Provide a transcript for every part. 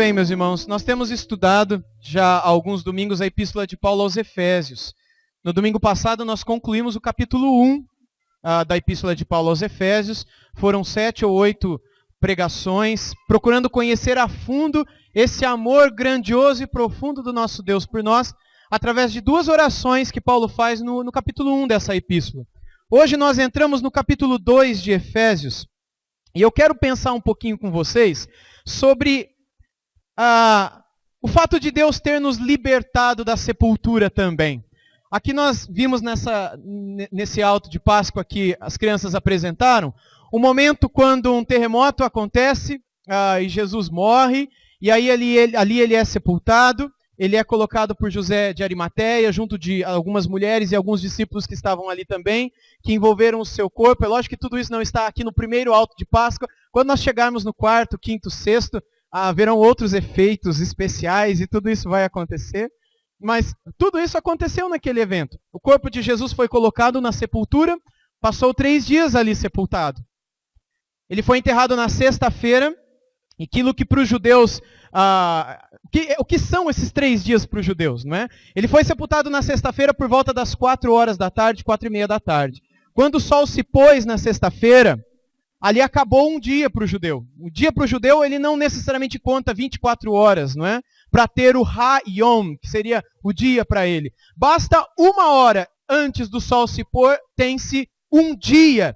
bem, meus irmãos, nós temos estudado já há alguns domingos a Epístola de Paulo aos Efésios. No domingo passado nós concluímos o capítulo 1 da Epístola de Paulo aos Efésios. Foram 7 ou 8 pregações, procurando conhecer a fundo esse amor grandioso e profundo do nosso Deus por nós, através de 2 orações que Paulo faz no capítulo 1 dessa epístola. Hoje nós entramos no capítulo 2 de Efésios, e eu quero pensar um pouquinho com vocês sobre o fato de Deus ter nos libertado da sepultura também. Aqui nós vimos nesse alto de Páscoa que as crianças apresentaram, um momento quando um terremoto acontece e Jesus morre, e aí ali ele é sepultado, ele é colocado por José de Arimateia, junto de algumas mulheres e alguns discípulos que estavam ali também, que envolveram o seu corpo. É lógico que tudo isso não está aqui no primeiro alto de Páscoa. Quando nós chegarmos no 4º, 5º, 6º, haverão outros efeitos especiais e tudo isso vai acontecer. Mas tudo isso aconteceu naquele evento. O corpo de Jesus foi colocado na sepultura, passou 3 dias ali sepultado. Ele foi enterrado na sexta-feira, e aquilo que para os judeus... o que são esses 3 dias para os judeus, não é? Ele foi sepultado na sexta-feira por volta das 4 horas da tarde, 4:30 da tarde. Quando o sol se pôs na sexta-feira, ali acabou um dia para o judeu. O dia para o judeu, ele não necessariamente conta 24 horas, não é? Para ter o Ha-Yom, que seria o dia para ele. Basta 1 hora antes do sol se pôr, tem-se um dia.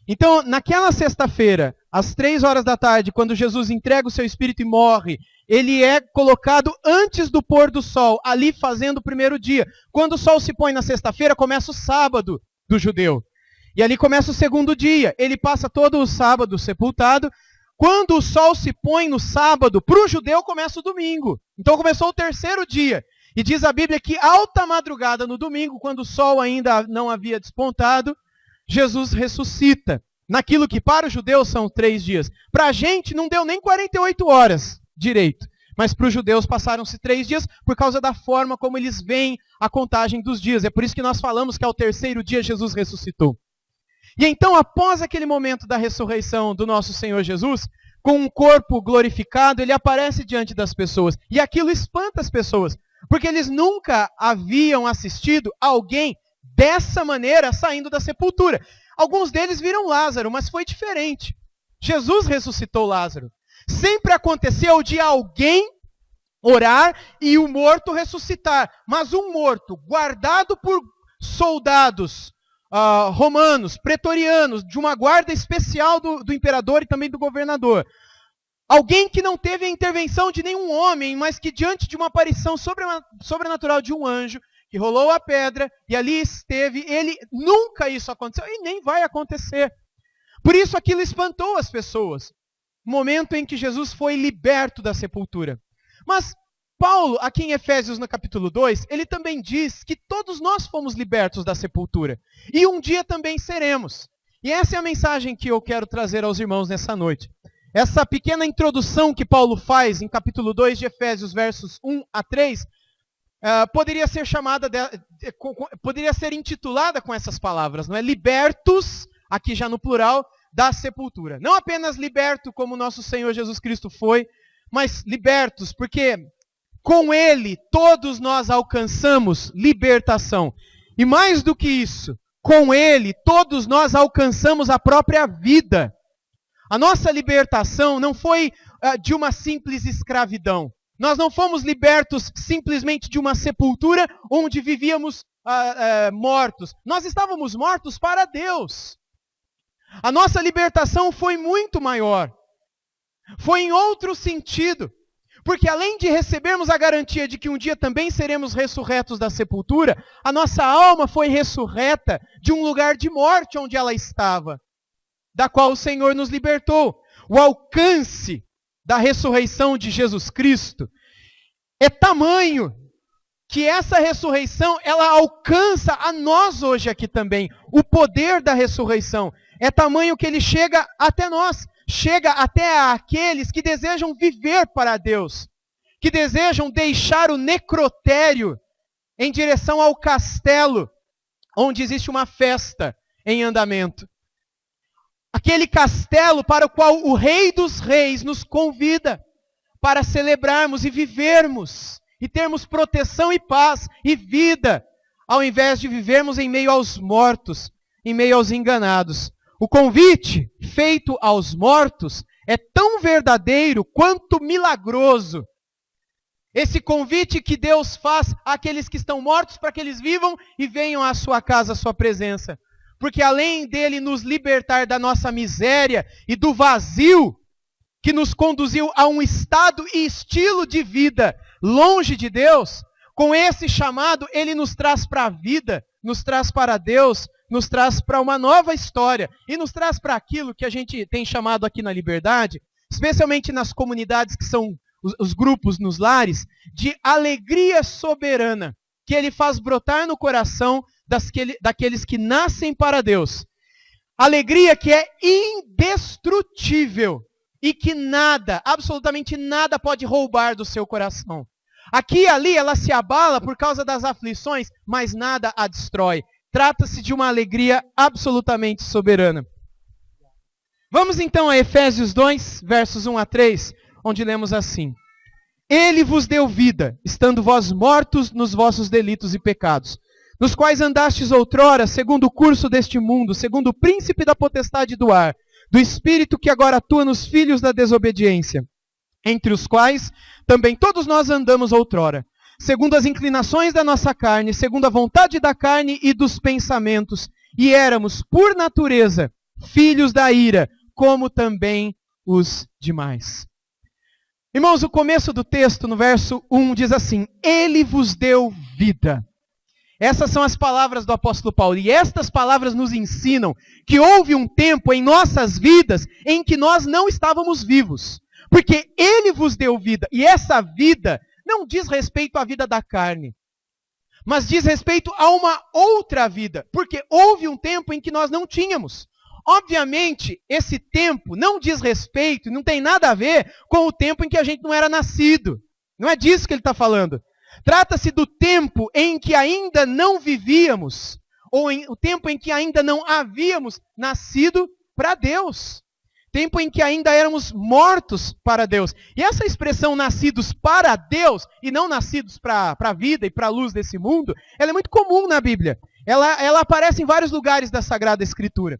Então, naquela sexta-feira, às 3 horas da tarde, quando Jesus entrega o seu espírito e morre, ele é colocado antes do pôr do sol, ali fazendo o primeiro dia. Quando o sol se põe na sexta-feira, começa o sábado do judeu. E ali começa o segundo dia. Ele passa todo o sábado sepultado. Quando o sol se põe no sábado, para o judeu começa o domingo. Então começou o 3º dia. E diz a Bíblia que alta madrugada no domingo, quando o sol ainda não havia despontado, Jesus ressuscita. Naquilo que para os judeus são 3 dias. Para a gente não deu nem 48 horas direito. Mas para os judeus passaram-se 3 dias por causa da forma como eles veem a contagem dos dias. É por isso que nós falamos que ao 3º dia Jesus ressuscitou. E então, após aquele momento da ressurreição do nosso Senhor Jesus, com um corpo glorificado, ele aparece diante das pessoas. E aquilo espanta as pessoas, porque eles nunca haviam assistido alguém dessa maneira saindo da sepultura. Alguns deles viram Lázaro, mas foi diferente. Jesus ressuscitou Lázaro. Sempre aconteceu de alguém orar e o morto ressuscitar. Mas um morto guardado por soldados romanos, pretorianos, de uma guarda especial do imperador e também do governador. Alguém que não teve a intervenção de nenhum homem, mas que diante de uma aparição sobrenatural de um anjo, que rolou a pedra e ali esteve, nunca isso aconteceu e nem vai acontecer. Por isso aquilo espantou as pessoas. Momento em que Jesus foi liberto da sepultura. Mas Paulo, aqui em Efésios no capítulo 2, ele também diz que todos nós fomos libertos da sepultura. E um dia também seremos. E essa é a mensagem que eu quero trazer aos irmãos nessa noite. Essa pequena introdução que Paulo faz em capítulo 2 de Efésios, versos 1 a 3, poderia ser intitulada com essas palavras, não é? Libertos, aqui já no plural, da sepultura. Não apenas liberto como nosso Senhor Jesus Cristo foi, mas libertos, porque com Ele todos nós alcançamos libertação. E mais do que isso, com Ele todos nós alcançamos a própria vida. A nossa libertação não foi de uma simples escravidão. Nós não fomos libertos simplesmente de uma sepultura onde vivíamos mortos. Nós estávamos mortos para Deus. A nossa libertação foi muito maior. Foi em outro sentido. Porque além de recebermos a garantia de que um dia também seremos ressurretos da sepultura, a nossa alma foi ressurreta de um lugar de morte onde ela estava, da qual o Senhor nos libertou. O alcance da ressurreição de Jesus Cristo é tamanho que essa ressurreição, ela alcança a nós hoje aqui também. O poder da ressurreição é tamanho que ele chega até nós. Chega até aqueles que desejam viver para Deus, que desejam deixar o necrotério em direção ao castelo, onde existe uma festa em andamento. Aquele castelo para o qual o Rei dos Reis nos convida, para celebrarmos e vivermos, e termos proteção e paz e vida, ao invés de vivermos em meio aos mortos, em meio aos enganados. O convite feito aos mortos é tão verdadeiro quanto milagroso. Esse convite que Deus faz àqueles que estão mortos para que eles vivam e venham à sua casa, à sua presença. Porque além dele nos libertar da nossa miséria e do vazio que nos conduziu a um estado e estilo de vida longe de Deus, com esse chamado ele nos traz para a vida, nos traz para Deus, nos traz para uma nova história e nos traz para aquilo que a gente tem chamado aqui na Liberdade, especialmente nas comunidades que são os grupos nos lares, de alegria soberana, que ele faz brotar no coração daqueles que nascem para Deus. Alegria que é indestrutível e que nada, absolutamente nada pode roubar do seu coração. Aqui e ali ela se abala por causa das aflições, mas nada a destrói. Trata-se de uma alegria absolutamente soberana. Vamos então a Efésios 2, versos 1 a 3, onde lemos assim: Ele vos deu vida, estando vós mortos nos vossos delitos e pecados, nos quais andastes outrora, segundo o curso deste mundo, segundo o príncipe da potestade do ar, do espírito que agora atua nos filhos da desobediência, entre os quais também todos nós andamos outrora, segundo as inclinações da nossa carne, segundo a vontade da carne e dos pensamentos, e éramos, por natureza, filhos da ira, como também os demais. Irmãos, o começo do texto, no verso 1, diz assim: Ele vos deu vida. Essas são as palavras do apóstolo Paulo. E estas palavras nos ensinam que houve um tempo em nossas vidas em que nós não estávamos vivos. Porque Ele vos deu vida. E essa vida não diz respeito à vida da carne, mas diz respeito a uma outra vida. Porque houve um tempo em que nós não tínhamos. Obviamente, esse tempo não diz respeito, não tem nada a ver com o tempo em que a gente não era nascido. Não é disso que ele está falando. Trata-se do tempo em que ainda não vivíamos, ou o tempo em que ainda não havíamos nascido para Deus. Tempo em que ainda éramos mortos para Deus. E essa expressão nascidos para Deus, e não nascidos para a vida e para a luz desse mundo, ela é muito comum na Bíblia. Ela aparece em vários lugares da Sagrada Escritura.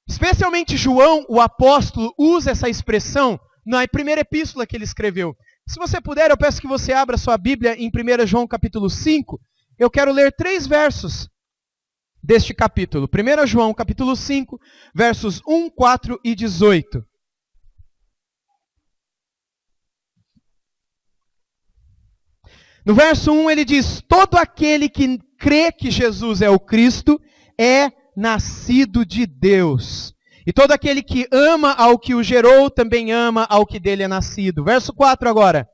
Especialmente João, o apóstolo, usa essa expressão na primeira epístola que ele escreveu. Se você puder, eu peço que você abra sua Bíblia em 1 João capítulo 5. Eu quero ler 3 versos deste capítulo. 1 João capítulo 5, versos 1, 4 e 18. No verso 1 ele diz: Todo aquele que crê que Jesus é o Cristo é nascido de Deus. E todo aquele que ama ao que o gerou, também ama ao que dele é nascido. Verso 4 agora.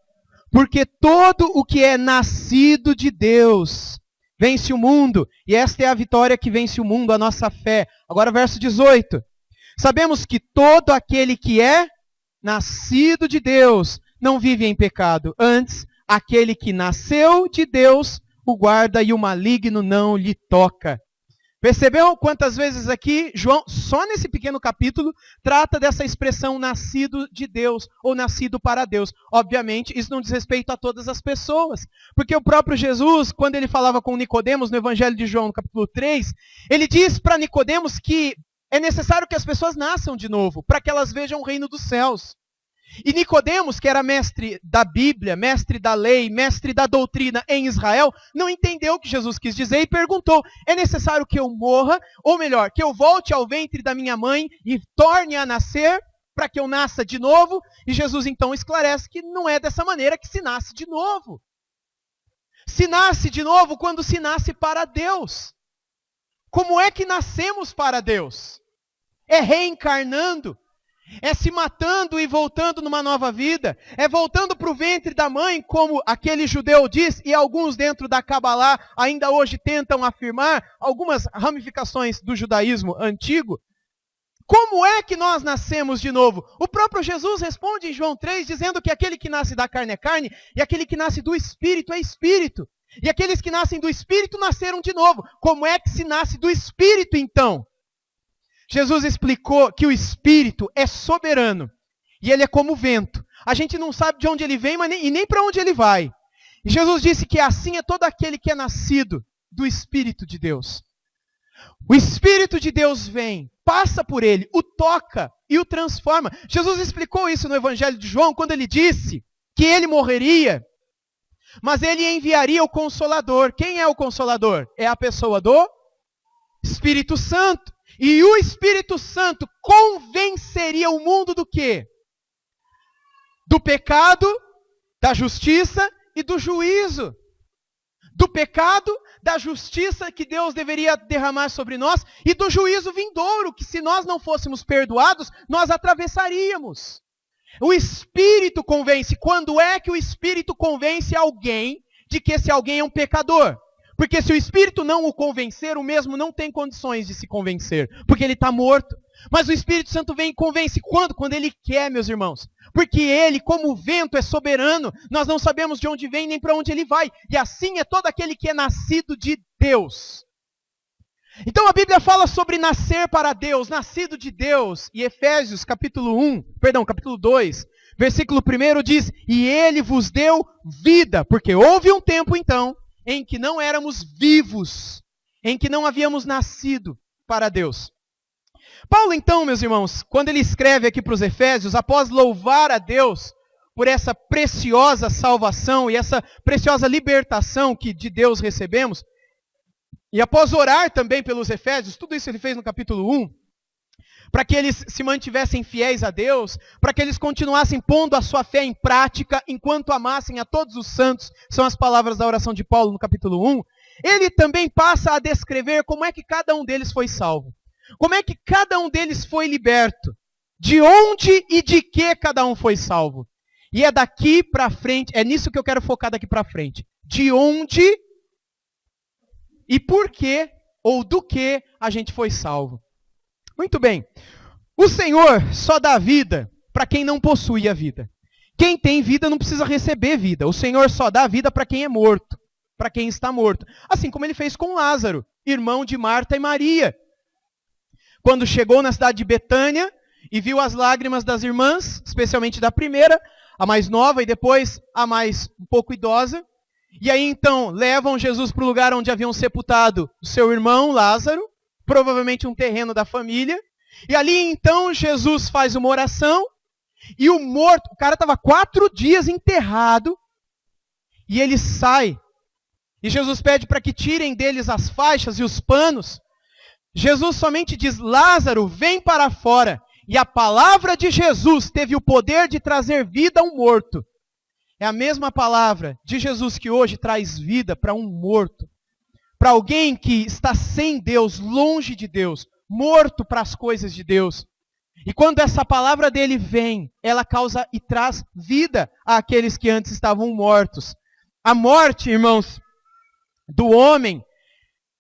Porque todo o que é nascido de Deus vence o mundo. E esta é a vitória que vence o mundo, a nossa fé. Agora verso 18. Sabemos que todo aquele que é nascido de Deus não vive em pecado. Antes, aquele que nasceu de Deus o guarda e o maligno não lhe toca. Percebeu quantas vezes aqui João, só nesse pequeno capítulo, trata dessa expressão nascido de Deus ou nascido para Deus? Obviamente, isso não diz respeito a todas as pessoas. Porque o próprio Jesus, quando ele falava com Nicodemos no Evangelho de João, no capítulo 3, ele diz para Nicodemos que é necessário que as pessoas nasçam de novo, para que elas vejam o reino dos céus. E Nicodemos, que era mestre da Bíblia, mestre da lei, mestre da doutrina em Israel, não entendeu o que Jesus quis dizer e perguntou: é necessário que eu morra, ou melhor, que eu volte ao ventre da minha mãe e torne a nascer, para que eu nasça de novo? E Jesus então esclarece que não é dessa maneira que se nasce de novo. Se nasce de novo quando se nasce para Deus. Como é que nascemos para Deus? É reencarnando. É se matando e voltando numa nova vida. É voltando para o ventre da mãe, como aquele judeu diz, e alguns dentro da Cabalá ainda hoje tentam afirmar, algumas ramificações do judaísmo antigo. Como é que nós nascemos de novo? O próprio Jesus responde em João 3, dizendo que aquele que nasce da carne é carne, e aquele que nasce do Espírito é Espírito. E aqueles que nascem do Espírito nasceram de novo. Como é que se nasce do Espírito então? Jesus explicou que o Espírito é soberano. E ele é como o vento. A gente não sabe de onde ele vem e nem para onde ele vai. E Jesus disse que assim é todo aquele que é nascido do Espírito de Deus. O Espírito de Deus vem, passa por ele, o toca e o transforma. Jesus explicou isso no Evangelho de João, quando ele disse que ele morreria, mas ele enviaria o Consolador. Quem é o Consolador? É a pessoa do Espírito Santo. E o Espírito Santo convenceria o mundo do quê? Do pecado, da justiça e do juízo. Do pecado, da justiça que Deus deveria derramar sobre nós e do juízo vindouro, que se nós não fôssemos perdoados, nós atravessaríamos. O Espírito convence. Quando é que o Espírito convence alguém de que esse alguém é um pecador? Porque se o Espírito não o convencer, o mesmo não tem condições de se convencer, porque ele está morto. Mas o Espírito Santo vem e convence. Quando? Quando ele quer, meus irmãos. Porque ele, como o vento, é soberano. Nós não sabemos de onde vem nem para onde ele vai. E assim é todo aquele que é nascido de Deus. Então a Bíblia fala sobre nascer para Deus, nascido de Deus. E Efésios capítulo 2, versículo 1 diz: e ele vos deu vida. Porque houve um tempo então em que não éramos vivos, em que não havíamos nascido para Deus. Paulo então, meus irmãos, quando ele escreve aqui para os Efésios, após louvar a Deus por essa preciosa salvação e essa preciosa libertação que de Deus recebemos, e após orar também pelos Efésios, tudo isso ele fez no capítulo 1, para que eles se mantivessem fiéis a Deus, para que eles continuassem pondo a sua fé em prática, enquanto amassem a todos os santos, são as palavras da oração de Paulo no capítulo 1, ele também passa a descrever como é que cada um deles foi salvo. Como é que cada um deles foi liberto? De onde e de que cada um foi salvo? E é daqui para frente, é nisso que eu quero focar daqui para frente. De onde e por que, ou do que a gente foi salvo. Muito bem. O Senhor só dá vida para quem não possui a vida. Quem tem vida não precisa receber vida. O Senhor só dá vida para quem é morto, para quem está morto. Assim como ele fez com Lázaro, irmão de Marta e Maria. Quando chegou na cidade de Betânia e viu as lágrimas das irmãs, especialmente da primeira, a mais nova e depois a mais um pouco idosa. E aí então levam Jesus para o lugar onde haviam sepultado o seu irmão Lázaro, provavelmente um terreno da família. E ali então Jesus faz uma oração e o morto, o cara estava 4 dias enterrado e ele sai. E Jesus pede para que tirem deles as faixas e os panos. Jesus somente diz: Lázaro, vem para fora. E a palavra de Jesus teve o poder de trazer vida a um morto. É a mesma palavra de Jesus que hoje traz vida para um morto. Para alguém que está sem Deus, longe de Deus, morto para as coisas de Deus. E quando essa palavra dele vem, ela causa e traz vida àqueles que antes estavam mortos. A morte, irmãos, do homem,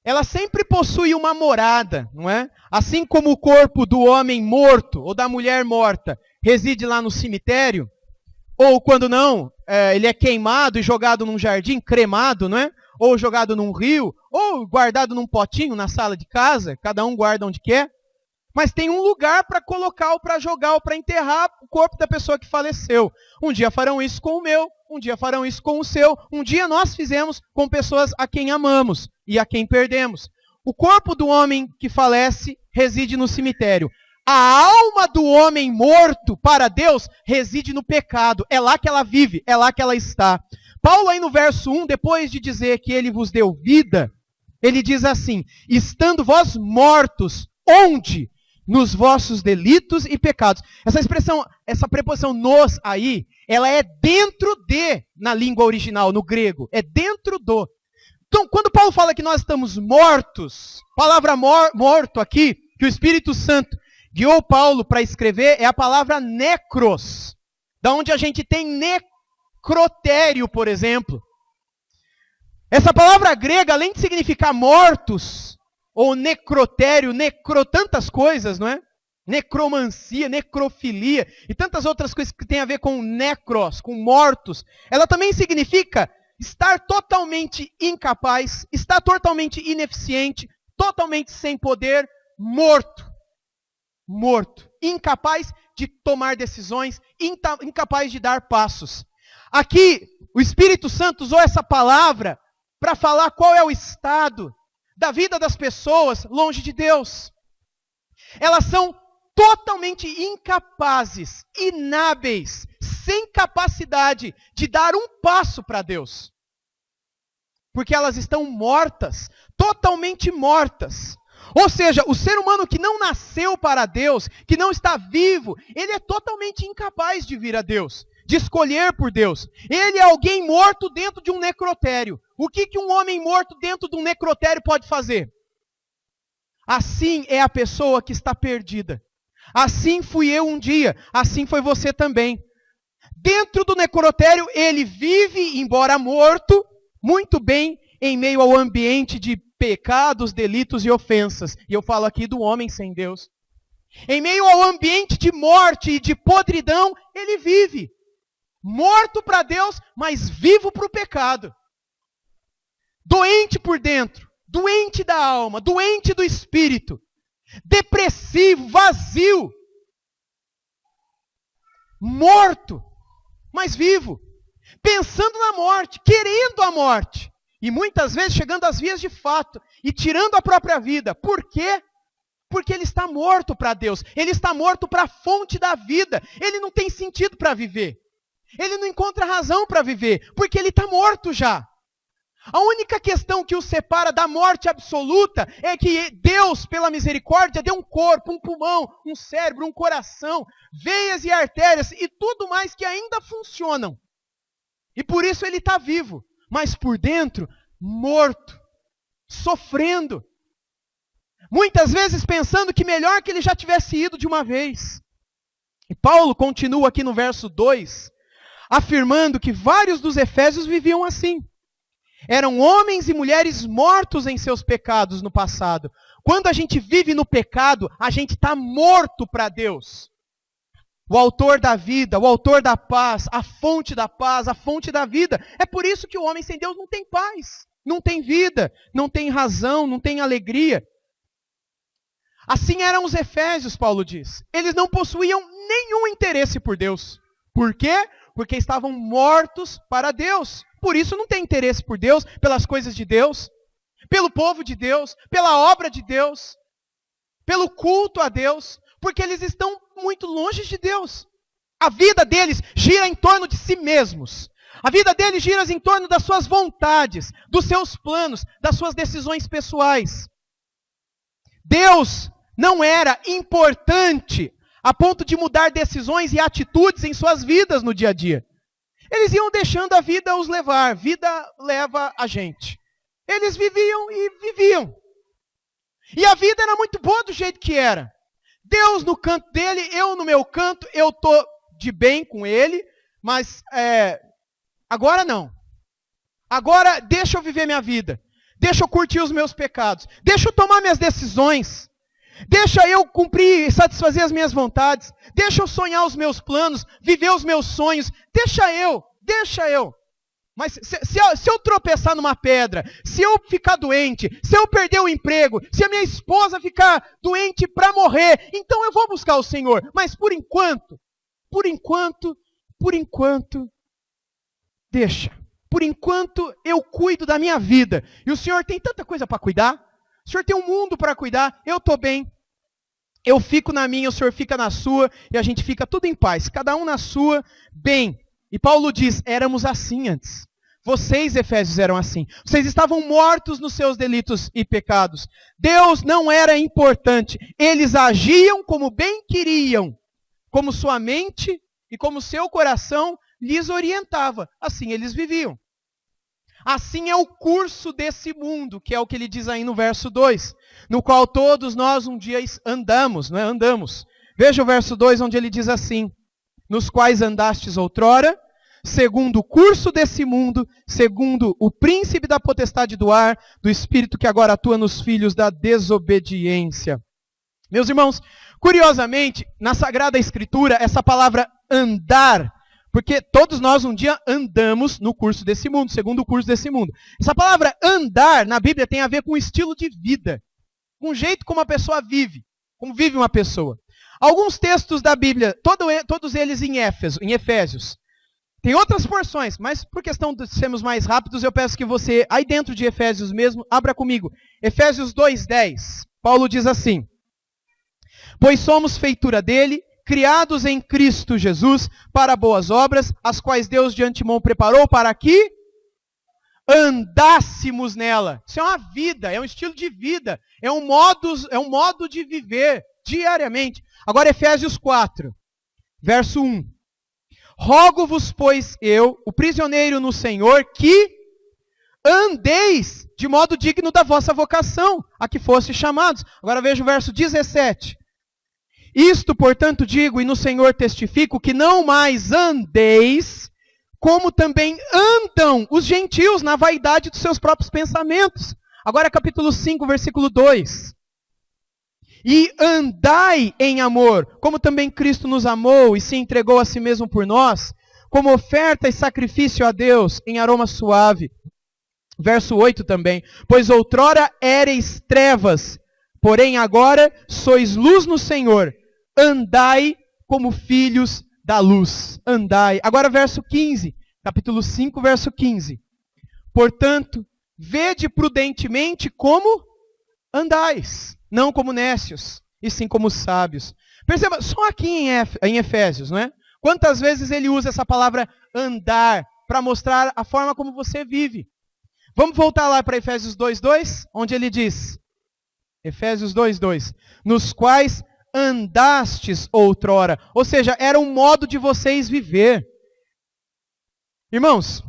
ela sempre possui uma morada, não é? Assim como o corpo do homem morto ou da mulher morta reside lá no cemitério, ou quando não, ele é queimado e jogado num jardim, cremado, não é? Ou jogado num rio, ou guardado num potinho na sala de casa, cada um guarda onde quer. Mas tem um lugar para colocar, ou para jogar, ou para enterrar o corpo da pessoa que faleceu. Um dia farão isso com o meu, um dia farão isso com o seu. Um dia nós fizemos com pessoas a quem amamos e a quem perdemos. O corpo do homem que falece reside no cemitério. A alma do homem morto para Deus reside no pecado. É lá que ela vive, é lá que ela está. Paulo aí no verso 1, depois de dizer que ele vos deu vida, ele diz assim: estando vós mortos, onde? Nos vossos delitos e pecados. Essa expressão, essa preposição nos aí, ela é dentro de, na língua original, no grego. É dentro do. Então, quando Paulo fala que nós estamos mortos, palavra morto aqui, que o Espírito Santo guiou Paulo para escrever, é a palavra necros. Da onde a gente tem necrotério, por exemplo. Essa palavra grega, além de significar mortos, ou necrotério, tantas coisas, não é? Necromancia, necrofilia e tantas outras coisas que tem a ver com necros, com mortos. Ela também significa estar totalmente incapaz, estar totalmente ineficiente, totalmente sem poder, morto. Morto. Incapaz de tomar decisões, incapaz de dar passos. Aqui, o Espírito Santo usou essa palavra para falar qual é o estado da vida das pessoas longe de Deus. Elas são totalmente incapazes, inábeis, sem capacidade de dar um passo para Deus. Porque elas estão mortas, totalmente mortas. Ou seja, o ser humano que não nasceu para Deus, que não está vivo, ele é totalmente incapaz de vir a Deus, de escolher por Deus. Ele é alguém morto dentro de um necrotério. O que um homem morto dentro de um necrotério pode fazer? Assim é a pessoa que está perdida. Assim fui eu um dia, assim foi você também. Dentro do necrotério, ele vive, embora morto, muito bem em meio ao ambiente de pecados, delitos e ofensas. E eu falo aqui do homem sem Deus. Em meio ao ambiente de morte e de podridão, ele vive. Morto para Deus, mas vivo para o pecado. Doente por dentro, doente da alma, doente do espírito. Depressivo, vazio. Morto, mas vivo. Pensando na morte, querendo a morte. E muitas vezes chegando às vias de fato e tirando a própria vida. Por quê? Porque ele está morto para Deus. Ele está morto para a fonte da vida. Ele não tem sentido para viver. Ele não encontra razão para viver, porque ele está morto já. A única questão que o separa da morte absoluta é que Deus, pela misericórdia, deu um corpo, um pulmão, um cérebro, um coração, veias e artérias e tudo mais que ainda funcionam. E por isso ele está vivo, mas por dentro, morto, sofrendo. Muitas vezes pensando que melhor que ele já tivesse ido de uma vez. E Paulo continua aqui no verso 2, afirmando que vários dos efésios viviam assim. Eram homens e mulheres mortos em seus pecados no passado. Quando a gente vive no pecado, a gente está morto para Deus. O autor da vida, o autor da paz, a fonte da vida. É por isso que o homem sem Deus não tem paz, não tem vida, não tem razão, não tem alegria. Assim eram os efésios, Paulo diz. Eles não possuíam nenhum interesse por Deus. Por quê? Porque estavam mortos para Deus. Por isso não tem interesse por Deus, pelas coisas de Deus, pelo povo de Deus, pela obra de Deus, pelo culto a Deus, porque eles estão muito longe de Deus. A vida deles gira em torno de si mesmos. A vida deles gira em torno das suas vontades, dos seus planos, das suas decisões pessoais. Deus não era importante a ponto de mudar decisões e atitudes em suas vidas no dia a dia. Eles iam deixando a vida os levar. Vida leva a gente. Eles viviam e viviam. E a vida era muito boa do jeito que era. Deus no canto dele, eu no meu canto, eu estou de bem com ele, mas agora não. Agora deixa eu viver minha vida. Deixa eu curtir os meus pecados. Deixa eu tomar minhas decisões. Deixa eu cumprir e satisfazer as minhas vontades. Deixa eu sonhar os meus planos, viver os meus sonhos. Deixa eu. Mas se eu tropeçar numa pedra, se eu ficar doente, se eu perder o emprego, se a minha esposa ficar doente para morrer, então eu vou buscar o Senhor. Mas por enquanto, deixa. Por enquanto eu cuido da minha vida. E o Senhor tem tanta coisa para cuidar. O Senhor tem um mundo para cuidar, eu estou bem. Eu fico na minha, o Senhor fica na sua, e a gente fica tudo em paz, cada um na sua, bem. E Paulo diz, éramos assim antes. Vocês, Efésios, eram assim. Vocês estavam mortos nos seus delitos e pecados. Deus não era importante. Eles agiam como bem queriam, como sua mente e como seu coração lhes orientava. Assim eles viviam. Assim é o curso desse mundo, que é o que ele diz aí no verso 2, no qual todos nós um dia andamos, não é? Andamos. Veja o verso 2, onde ele diz assim, nos quais andastes outrora, segundo o curso desse mundo, segundo o príncipe da potestade do ar, do espírito que agora atua nos filhos da desobediência. Meus irmãos, curiosamente, na Sagrada Escritura, essa palavra andar, porque todos nós um dia andamos no curso desse mundo, segundo o curso desse mundo. Essa palavra andar na Bíblia tem a ver com o estilo de vida, com o jeito como a pessoa vive, como vive uma pessoa. Alguns textos da Bíblia, todos eles em Efésios. Tem outras porções, mas por questão de sermos mais rápidos, eu peço que você, aí dentro de Efésios mesmo, abra comigo. Efésios 2:10. Paulo diz assim: pois somos feitura dele, criados em Cristo Jesus, para boas obras, as quais Deus de antemão preparou para que andássemos nela. Isso é uma vida, é um estilo de vida, é um modo de viver diariamente. Agora Efésios 4, verso 1. Rogo-vos, pois eu, o prisioneiro no Senhor, que andeis de modo digno da vossa vocação, a que foste chamados. Agora veja o verso 17. Isto, portanto, digo, e no Senhor testifico, que não mais andeis, como também andam os gentios na vaidade dos seus próprios pensamentos. Agora capítulo 5, versículo 2. E andai em amor, como também Cristo nos amou e se entregou a si mesmo por nós, como oferta e sacrifício a Deus em aroma suave. Verso 8 também. Pois outrora éreis trevas, porém agora sois luz no Senhor. Andai como filhos da luz. Andai. Agora verso 15. Capítulo 5, verso 15. Portanto, vede prudentemente como andais. Não como nécios, e sim como sábios. Perceba, só aqui em Efésios, não é? Quantas vezes ele usa essa palavra andar para mostrar a forma como você vive. Vamos voltar lá para Efésios 2:2, onde ele diz, Efésios 2:2, nos quais andastes outrora. Ou seja, era um modo de vocês viver. Irmãos,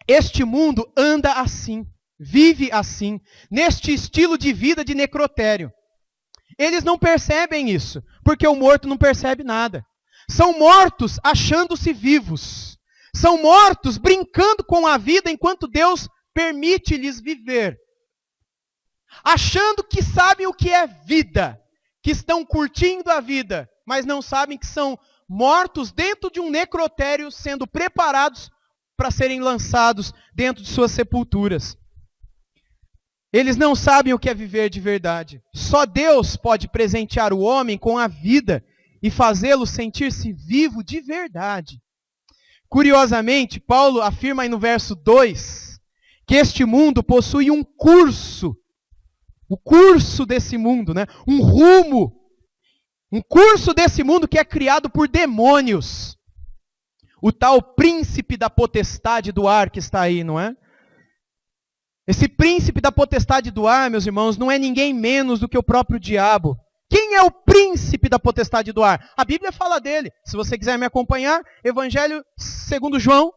este mundo anda assim. Vive assim, neste estilo de vida de necrotério. Eles não percebem isso, porque o morto não percebe nada. São mortos achando-se vivos. São mortos brincando com a vida enquanto Deus permite-lhes viver. Achando que sabem o que é vida, que estão curtindo a vida, mas não sabem que são mortos dentro de um necrotério, sendo preparados para serem lançados dentro de suas sepulturas. Eles não sabem o que é viver de verdade. Só Deus pode presentear o homem com a vida e fazê-lo sentir-se vivo de verdade. Curiosamente, Paulo afirma aí no verso 2, que este mundo possui um curso. O curso desse mundo, né? Um rumo. Um curso desse mundo que é criado por demônios. O tal príncipe da potestade do ar que está aí, não é? Esse príncipe da potestade do ar, meus irmãos, não é ninguém menos do que o próprio diabo. Quem é o príncipe da potestade do ar? A Bíblia fala dele. Se você quiser me acompanhar, Evangelho segundo João,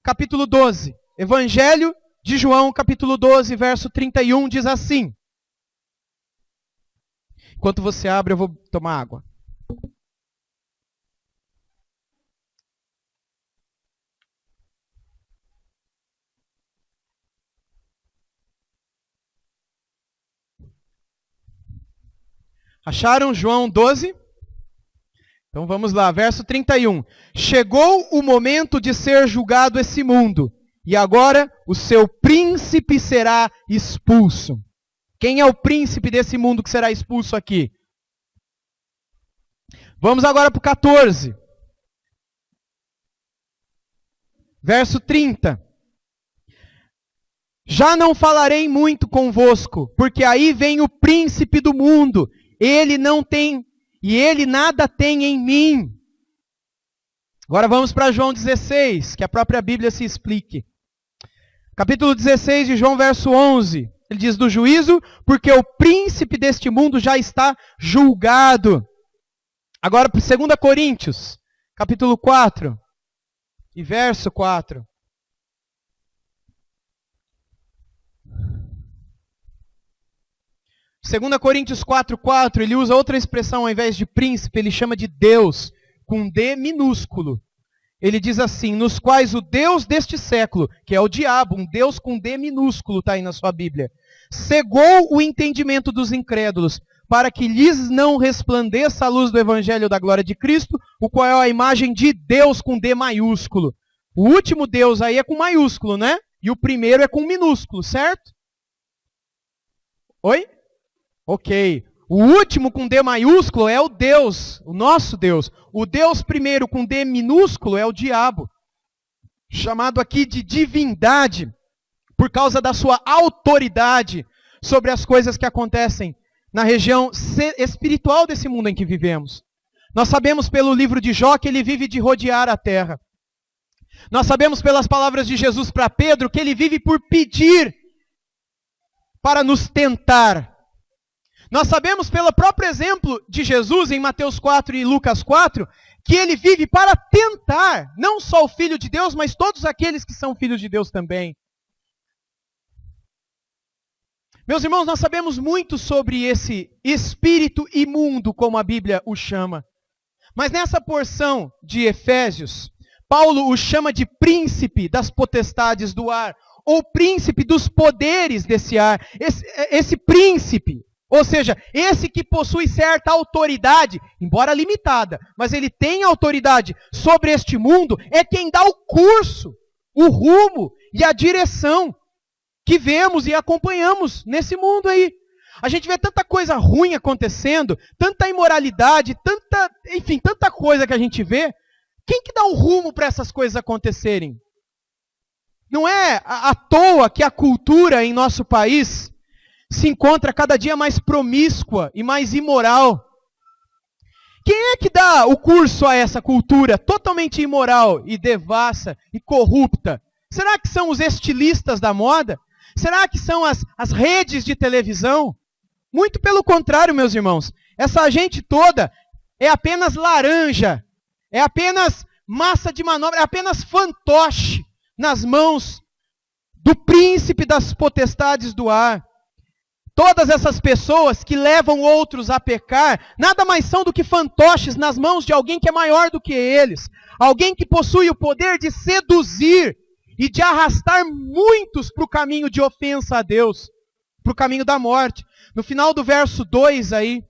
capítulo 12. Evangelho de João, capítulo 12, verso 31, diz assim. Enquanto você abre, eu vou tomar água. Acharam João 12? Então vamos lá, verso 31. Chegou o momento de ser julgado esse mundo, e agora o seu príncipe será expulso. Quem é o príncipe desse mundo que será expulso aqui? Vamos agora para o 14. Verso 30. Já não falarei muito convosco, porque aí vem o príncipe do mundo. Ele não tem, e ele nada tem em mim. Agora vamos para João 16, que a própria Bíblia se explique. Capítulo 16 de João, verso 11. Ele diz do juízo, porque o príncipe deste mundo já está julgado. Agora para 2 Coríntios, capítulo 4, e verso 4. 2 Coríntios 4:4, ele usa outra expressão ao invés de príncipe, ele chama de Deus, com D minúsculo. Ele diz assim, nos quais o Deus deste século, que é o diabo, um Deus com D minúsculo, está aí na sua Bíblia, cegou o entendimento dos incrédulos, para que lhes não resplandeça a luz do evangelho da glória de Cristo, o qual é a imagem de Deus com D maiúsculo. O último Deus aí é com maiúsculo, né? E o primeiro é com minúsculo, certo? Oi? Ok. O último com D maiúsculo é o Deus, o nosso Deus. O Deus primeiro com D minúsculo é o diabo, chamado aqui de divindade, por causa da sua autoridade sobre as coisas que acontecem na região espiritual desse mundo em que vivemos. Nós sabemos pelo livro de Jó que ele vive de rodear a terra. Nós sabemos pelas palavras de Jesus para Pedro que ele vive por pedir para nos tentar. Nós sabemos pelo próprio exemplo de Jesus em Mateus 4 e Lucas 4, que ele vive para tentar, não só o Filho de Deus, mas todos aqueles que são filhos de Deus também. Meus irmãos, nós sabemos muito sobre esse espírito imundo, como a Bíblia o chama. Mas nessa porção de Efésios, Paulo o chama de príncipe das potestades do ar, ou príncipe dos poderes desse ar. Esse príncipe, ou seja, esse que possui certa autoridade, embora limitada, mas ele tem autoridade sobre este mundo, é quem dá o curso, o rumo e a direção que vemos e acompanhamos nesse mundo aí. A gente vê tanta coisa ruim acontecendo, tanta imoralidade, tanta coisa que a gente vê. Quem que dá o rumo para essas coisas acontecerem? Não é à toa que a cultura em nosso país se encontra cada dia mais promíscua e mais imoral. Quem é que dá o curso a essa cultura totalmente imoral e devassa e corrupta? Será que são os estilistas da moda? Será que são as redes de televisão? Muito pelo contrário, meus irmãos. Essa gente toda é apenas laranja, é apenas massa de manobra, é apenas fantoche nas mãos do príncipe das potestades do ar. Todas essas pessoas que levam outros a pecar, nada mais são do que fantoches nas mãos de alguém que é maior do que eles. Alguém que possui o poder de seduzir e de arrastar muitos para o caminho de ofensa a Deus, para o caminho da morte. No final do verso 2 aí,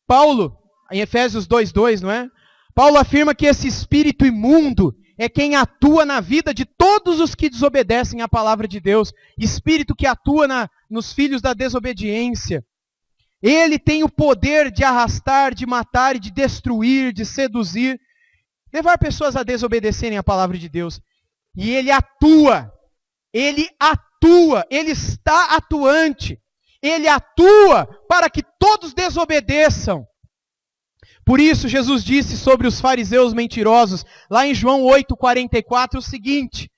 Paulo, em Efésios 2:2, não é? Paulo afirma que esse espírito imundo é quem atua na vida de todos os que desobedecem à palavra de Deus. Espírito que atua nos filhos da desobediência. Ele tem o poder de arrastar, de matar, de destruir, de seduzir, levar pessoas a desobedecerem à palavra de Deus. E ele atua, ele está atuante. Ele atua para que todos desobedeçam. Por isso, Jesus disse sobre os fariseus mentirosos, lá em João 8:44, o seguinte: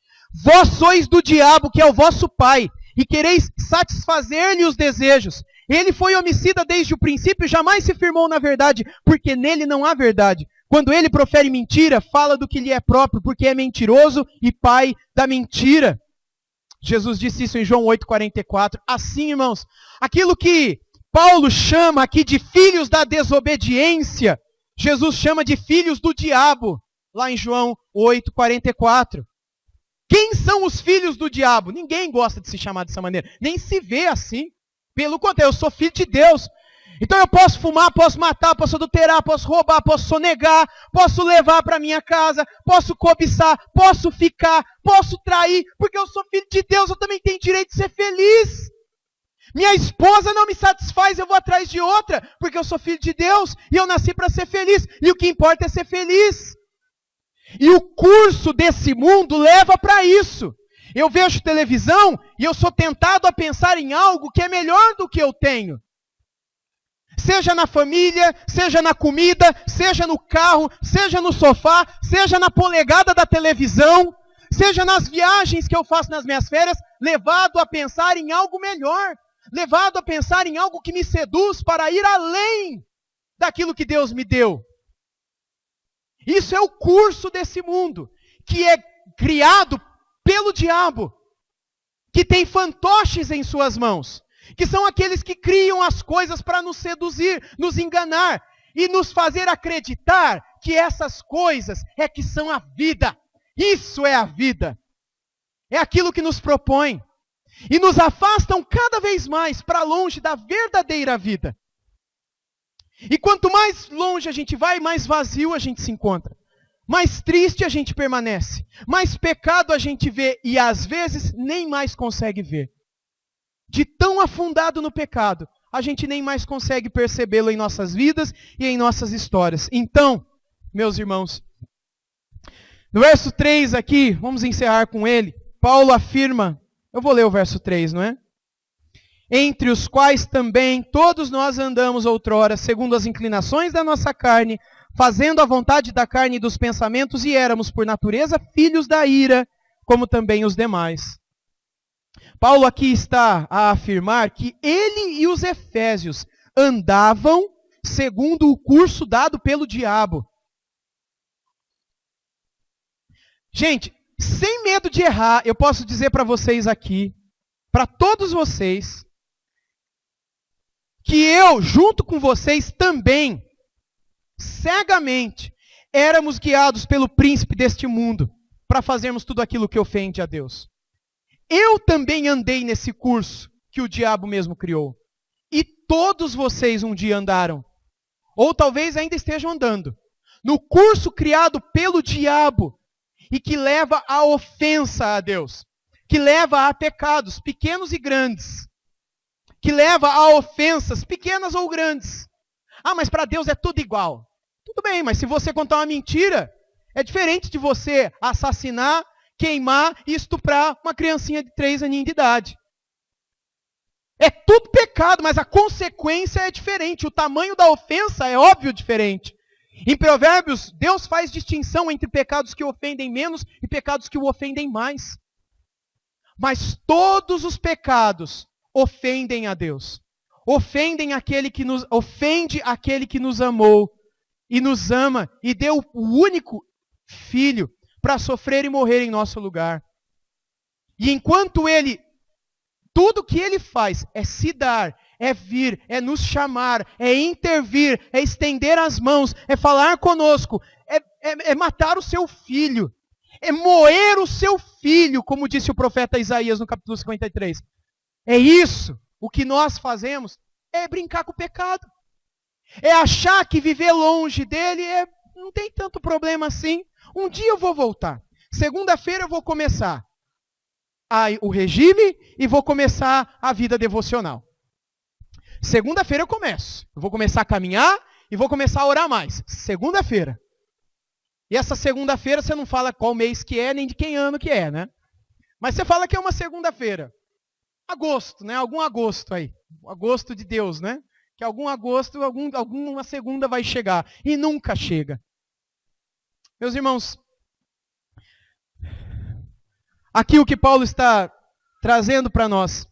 vós sois do diabo, que é o vosso pai, e quereis satisfazer-lhe os desejos. Ele foi homicida desde o princípio e jamais se firmou na verdade, porque nele não há verdade. Quando ele profere mentira, fala do que lhe é próprio, porque é mentiroso e pai da mentira. Jesus disse isso em João 8:44. Assim, irmãos, aquilo que Paulo chama aqui de filhos da desobediência, Jesus chama de filhos do diabo, lá em João 8:44. Quem são os filhos do diabo? Ninguém gosta de se chamar dessa maneira, nem se vê assim. Pelo contrário, eu sou filho de Deus. Então eu posso fumar, posso matar, posso adulterar, posso roubar, posso sonegar, posso levar para minha casa, posso cobiçar, posso ficar, posso trair, porque eu sou filho de Deus, eu também tenho direito de ser feliz. Minha esposa não me satisfaz, eu vou atrás de outra, porque eu sou filho de Deus e eu nasci para ser feliz. E o que importa é ser feliz. E o curso desse mundo leva para isso. Eu vejo televisão e eu sou tentado a pensar em algo que é melhor do que eu tenho. Seja na família, seja na comida, seja no carro, seja no sofá, seja na polegada da televisão, seja nas viagens que eu faço nas minhas férias, levado a pensar em algo melhor, levado a pensar em algo que me seduz para ir além daquilo que Deus me deu. Isso é o curso desse mundo, que é criado pelo diabo, que tem fantoches em suas mãos, que são aqueles que criam as coisas para nos seduzir, nos enganar e nos fazer acreditar que essas coisas é que são a vida. Isso é a vida. É aquilo que nos propõe. E nos afastam cada vez mais para longe da verdadeira vida. E quanto mais longe a gente vai, mais vazio a gente se encontra. Mais triste a gente permanece. Mais pecado a gente vê e às vezes nem mais consegue ver. De tão afundado no pecado, a gente nem mais consegue percebê-lo em nossas vidas e em nossas histórias. Então, meus irmãos, no verso 3 aqui, vamos encerrar com ele, Paulo afirma, eu vou ler o verso 3, não é? Entre os quais também todos nós andamos outrora, segundo as inclinações da nossa carne, fazendo a vontade da carne e dos pensamentos, e éramos, por natureza, filhos da ira, como também os demais. Paulo aqui está a afirmar que ele e os efésios andavam segundo o curso dado pelo diabo. Gente, sem medo de errar, eu posso dizer para vocês aqui, para todos vocês, que eu, junto com vocês também, cegamente, éramos guiados pelo príncipe deste mundo para fazermos tudo aquilo que ofende a Deus. Eu também andei nesse curso que o diabo mesmo criou. E todos vocês um dia andaram, ou talvez ainda estejam andando, no curso criado pelo diabo e que leva à ofensa a Deus, que leva a pecados pequenos e grandes, que leva a ofensas pequenas ou grandes. Ah, mas para Deus é tudo igual. Tudo bem, mas se você contar uma mentira, é diferente de você assassinar, queimar e estuprar uma criancinha de 3 aninhos de idade. É tudo pecado, mas a consequência é diferente. O tamanho da ofensa é óbvio diferente. Em Provérbios, Deus faz distinção entre pecados que ofendem menos e pecados que o ofendem mais. Mas todos os pecados ofendem a Deus. Ofende aquele que nos amou e nos ama e deu o único filho para sofrer e morrer em nosso lugar. E enquanto tudo que ele faz é se dar, é vir, é nos chamar, é intervir, é estender as mãos, é falar conosco, é matar o seu filho, é moer o seu filho, como disse o profeta Isaías no capítulo 53. É isso, o que nós fazemos é brincar com o pecado. É achar que viver longe dele não tem tanto problema assim. Um dia eu vou voltar. Segunda-feira eu vou começar o regime e vou começar a vida devocional. Segunda-feira eu começo. Eu vou começar a caminhar e vou começar a orar mais. Segunda-feira. E essa segunda-feira você não fala qual mês que é, nem de que ano que é, né? Mas você fala que é uma segunda-feira. Agosto, né? Algum agosto aí. Agosto de Deus, né? Que algum agosto, alguma segunda vai chegar. E nunca chega. Meus irmãos, aqui o que Paulo está trazendo para nós,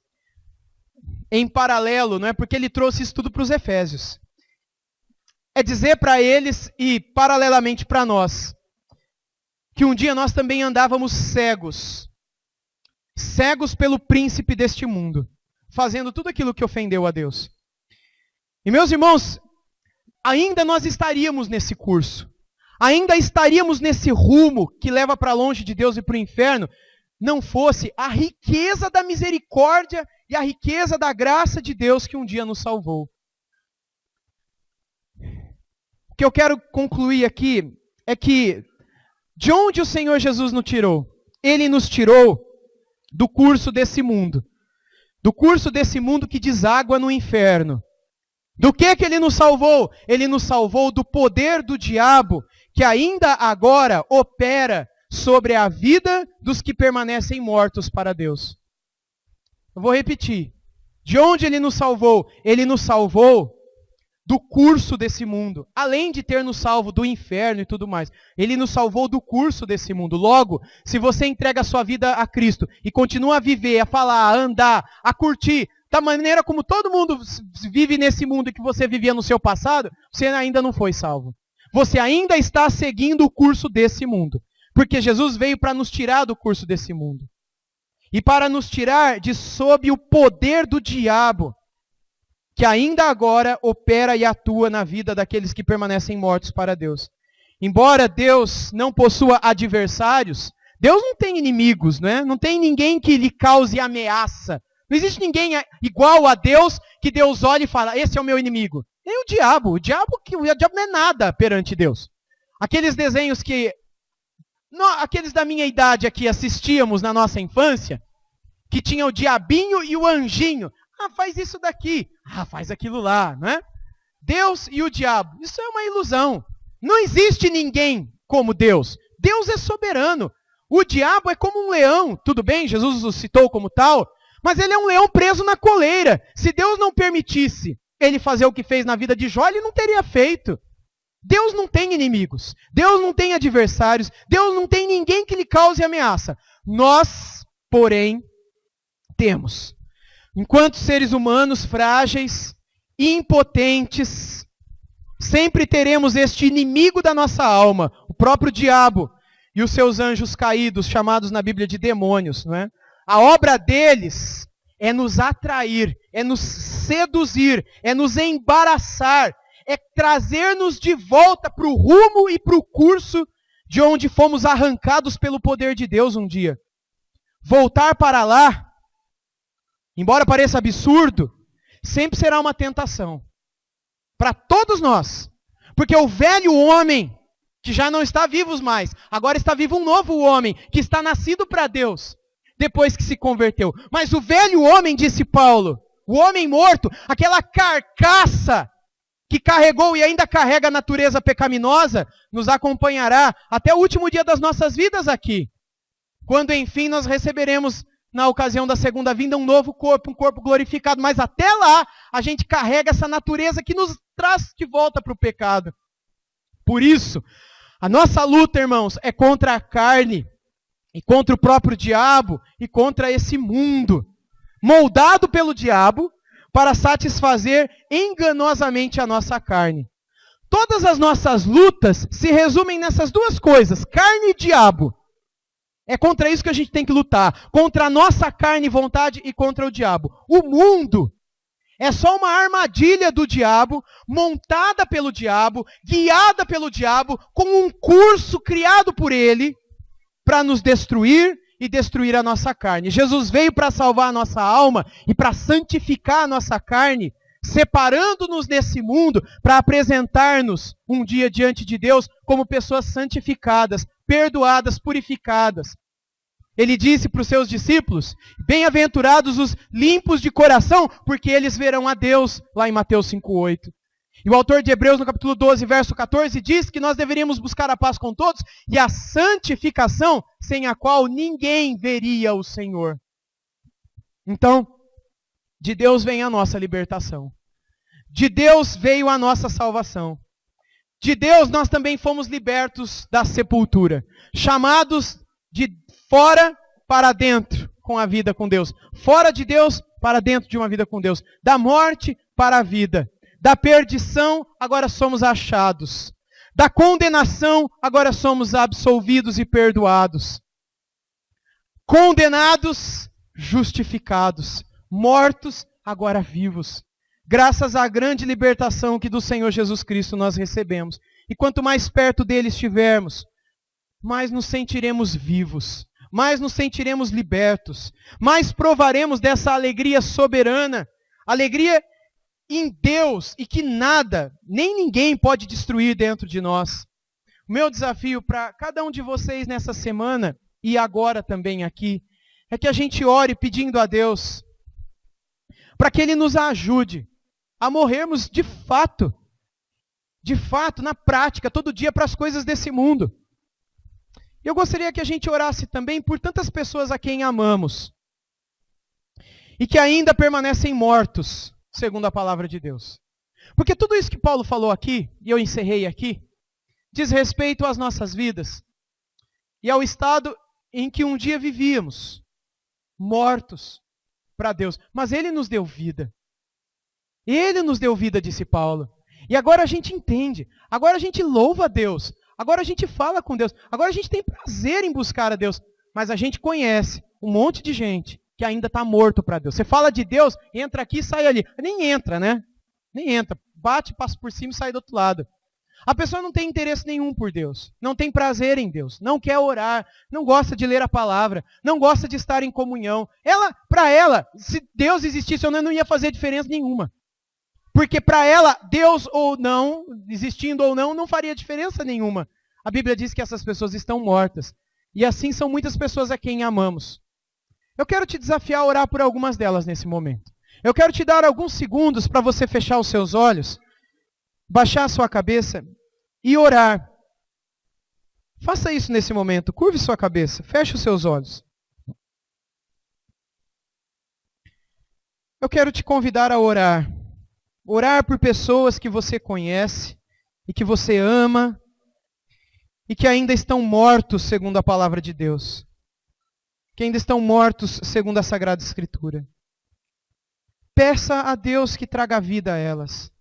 em paralelo, não é? Porque ele trouxe isso tudo para os Efésios. É dizer para eles e paralelamente para nós, que um dia nós também andávamos cegos pelo príncipe deste mundo, fazendo tudo aquilo que ofendeu a Deus. E meus irmãos, ainda nós estaríamos nesse curso, ainda estaríamos nesse rumo que leva para longe de Deus e para o inferno, não fosse a riqueza da misericórdia e a riqueza da graça de Deus que um dia nos salvou. O que eu quero concluir aqui é que, de onde o Senhor Jesus nos tirou? Ele nos tirou do curso desse mundo. Do curso desse mundo que deságua no inferno. Do que ele nos salvou? Ele nos salvou do poder do diabo, que ainda agora opera sobre a vida dos que permanecem mortos para Deus. Eu vou repetir. De onde ele nos salvou? Ele nos salvou do curso desse mundo. Além de ter nos salvo do inferno e tudo mais. Ele nos salvou do curso desse mundo. Logo, se você entrega a sua vida a Cristo e continua a viver, a falar, a andar, a curtir, da maneira como todo mundo vive nesse mundo que você vivia no seu passado, você ainda não foi salvo. Você ainda está seguindo o curso desse mundo. Porque Jesus veio para nos tirar do curso desse mundo. E para nos tirar de sob o poder do diabo, que ainda agora opera e atua na vida daqueles que permanecem mortos para Deus. Embora Deus não possua adversários, Deus não tem inimigos, né? Não tem ninguém que lhe cause ameaça. Não existe ninguém igual a Deus que Deus olha e fala, esse é o meu inimigo. Nem o diabo. O diabo não é nada perante Deus. Aqueles desenhos que aqueles da minha idade aqui assistíamos na nossa infância, que tinha o diabinho e o anjinho. Faz isso daqui. Faz aquilo lá, não é? Deus e o diabo. Isso é uma ilusão. Não existe ninguém como Deus. Deus é soberano. O diabo é como um leão. Tudo bem, Jesus o citou como tal, mas ele é um leão preso na coleira. Se Deus não permitisse ele fazer o que fez na vida de Jó, ele não teria feito. Deus não tem inimigos. Deus não tem adversários. Deus não tem ninguém que lhe cause ameaça. Nós, porém, temos. Enquanto seres humanos frágeis, impotentes, sempre teremos este inimigo da nossa alma, o próprio diabo e os seus anjos caídos, chamados na Bíblia de demônios, não é? A obra deles é nos atrair, é nos seduzir, é nos embaraçar, é trazer-nos de volta para o rumo e para o curso de onde fomos arrancados pelo poder de Deus um dia. Voltar para lá, embora pareça absurdo, sempre será uma tentação. Para todos nós. Porque o velho homem, que já não está vivo mais, agora está vivo um novo homem, que está nascido para Deus, depois que se converteu. Mas o velho homem, disse Paulo, o homem morto, aquela carcaça que carregou e ainda carrega a natureza pecaminosa, nos acompanhará até o último dia das nossas vidas aqui. Quando enfim nós receberemos, na ocasião da segunda vinda, um novo corpo, um corpo glorificado. Mas até lá, a gente carrega essa natureza que nos traz de volta para o pecado. Por isso, a nossa luta, irmãos, é contra a carne, e contra o próprio diabo, e contra esse mundo, moldado pelo diabo, para satisfazer enganosamente a nossa carne. Todas as nossas lutas se resumem nessas duas coisas, carne e diabo. É contra isso que a gente tem que lutar, contra a nossa carne e vontade e contra o diabo. O mundo é só uma armadilha do diabo, montada pelo diabo, guiada pelo diabo, com um curso criado por ele, para nos destruir e destruir a nossa carne. Jesus veio para salvar a nossa alma e para santificar a nossa carne, separando-nos desse mundo, para apresentar-nos um dia diante de Deus como pessoas santificadas, perdoadas, purificadas. Ele disse para os seus discípulos, bem-aventurados os limpos de coração, porque eles verão a Deus, lá em Mateus 5,8. E o autor de Hebreus, no capítulo 12, verso 14, diz que nós deveríamos buscar a paz com todos e a santificação, sem a qual ninguém veria o Senhor. Então, de Deus vem a nossa libertação. De Deus veio a nossa salvação. De Deus nós também fomos libertos da sepultura, chamados de fora para dentro com a vida com Deus. Fora de Deus para dentro de uma vida com Deus. Da morte para a vida. Da perdição, agora somos achados. Da condenação, agora somos absolvidos e perdoados. Condenados, justificados. Mortos, agora vivos. Graças à grande libertação que do Senhor Jesus Cristo nós recebemos. E quanto mais perto dele estivermos, mais nos sentiremos vivos. Mais nos sentiremos libertos. Mais provaremos dessa alegria soberana. Alegria em Deus e que nada, nem ninguém pode destruir dentro de nós. O meu desafio para cada um de vocês nessa semana e agora também aqui, é que a gente ore pedindo a Deus para que Ele nos ajude a morrermos de fato, na prática, todo dia para as coisas desse mundo. Eu gostaria que a gente orasse também por tantas pessoas a quem amamos e que ainda permanecem mortos, segundo a palavra de Deus. Porque tudo isso que Paulo falou aqui, e eu encerrei aqui, diz respeito às nossas vidas e ao estado em que um dia vivíamos, mortos para Deus. Mas Ele nos deu vida. Ele nos deu vida, disse Paulo. E agora a gente entende, agora a gente louva a Deus, agora a gente fala com Deus, agora a gente tem prazer em buscar a Deus. Mas a gente conhece um monte de gente que ainda está morto para Deus. Você fala de Deus, entra aqui e sai ali. Nem entra, né? Nem entra. Bate, passa por cima e sai do outro lado. A pessoa não tem interesse nenhum por Deus. Não tem prazer em Deus. Não quer orar. Não gosta de ler a palavra. Não gosta de estar em comunhão. Para ela, se Deus existisse ou não ia fazer diferença nenhuma. Porque para ela, Deus ou não, existindo ou não faria diferença nenhuma. A Bíblia diz que essas pessoas estão mortas. E assim são muitas pessoas a quem amamos. Eu quero te desafiar a orar por algumas delas nesse momento. Eu quero te dar alguns segundos para você fechar os seus olhos, baixar a sua cabeça e orar. Faça isso nesse momento. Curve sua cabeça. Feche os seus olhos. Eu quero te convidar a orar. Orar por pessoas que você conhece e que você ama e que ainda estão mortos segundo a palavra de Deus. Que ainda estão mortos segundo a Sagrada Escritura. Peça a Deus que traga vida a elas.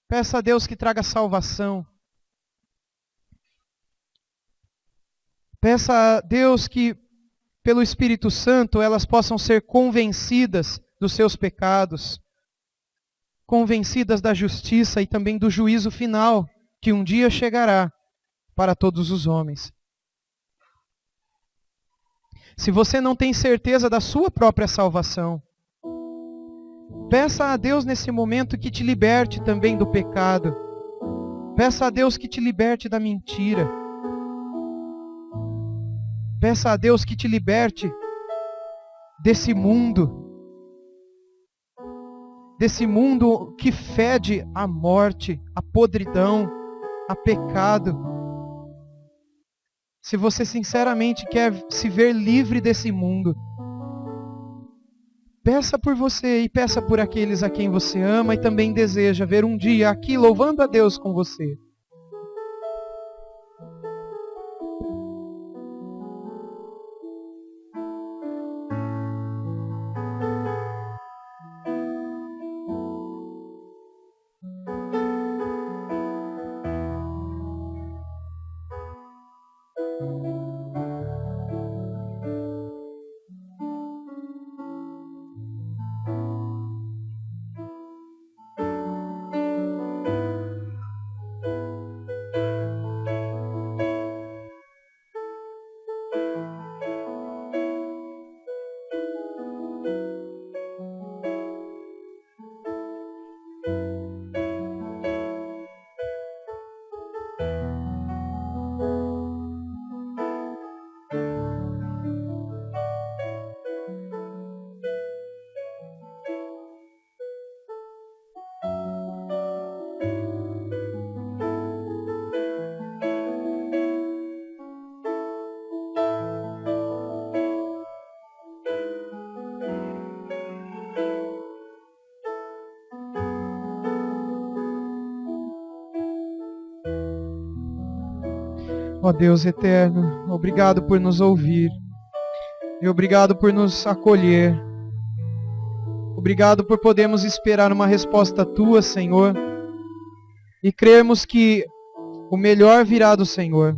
Peça a Deus que traga salvação. Peça a Deus que, pelo Espírito Santo, elas possam ser convencidas dos seus pecados, convencidas da justiça e também do juízo final, que um dia chegará para todos os homens. Se você não tem certeza da sua própria salvação, peça a Deus nesse momento que te liberte também do pecado. Peça a Deus que te liberte da mentira. Peça a Deus que te liberte desse mundo que fede a morte, a podridão, a pecado. Se você sinceramente quer se ver livre desse mundo, peça por você e peça por aqueles a quem você ama e também deseja ver um dia aqui louvando a Deus com você. Ó Deus eterno, obrigado por nos ouvir. E obrigado por nos acolher. Obrigado por podermos esperar uma resposta Tua, Senhor. E crermos que o melhor virá do Senhor.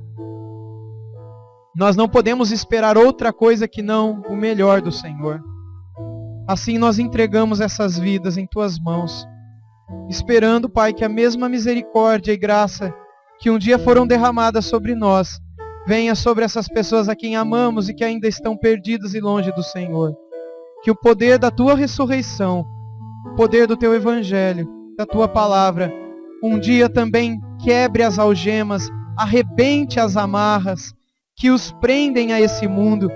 Nós não podemos esperar outra coisa que não o melhor do Senhor. Assim nós entregamos essas vidas em Tuas mãos. Esperando, Pai, que a mesma misericórdia e graça que um dia foram derramadas sobre nós, venha sobre essas pessoas a quem amamos e que ainda estão perdidas e longe do Senhor. Que o poder da Tua ressurreição, o poder do Teu Evangelho, da Tua palavra, um dia também quebre as algemas, arrebente as amarras, que os prendem a esse mundo,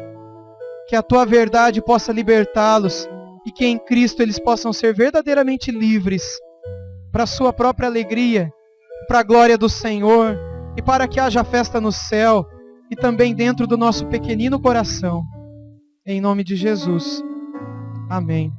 que a Tua verdade possa libertá-los e que em Cristo eles possam ser verdadeiramente livres, para a sua própria alegria, para a glória do Senhor e para que haja festa no céu e também dentro do nosso pequenino coração. Em nome de Jesus. Amém.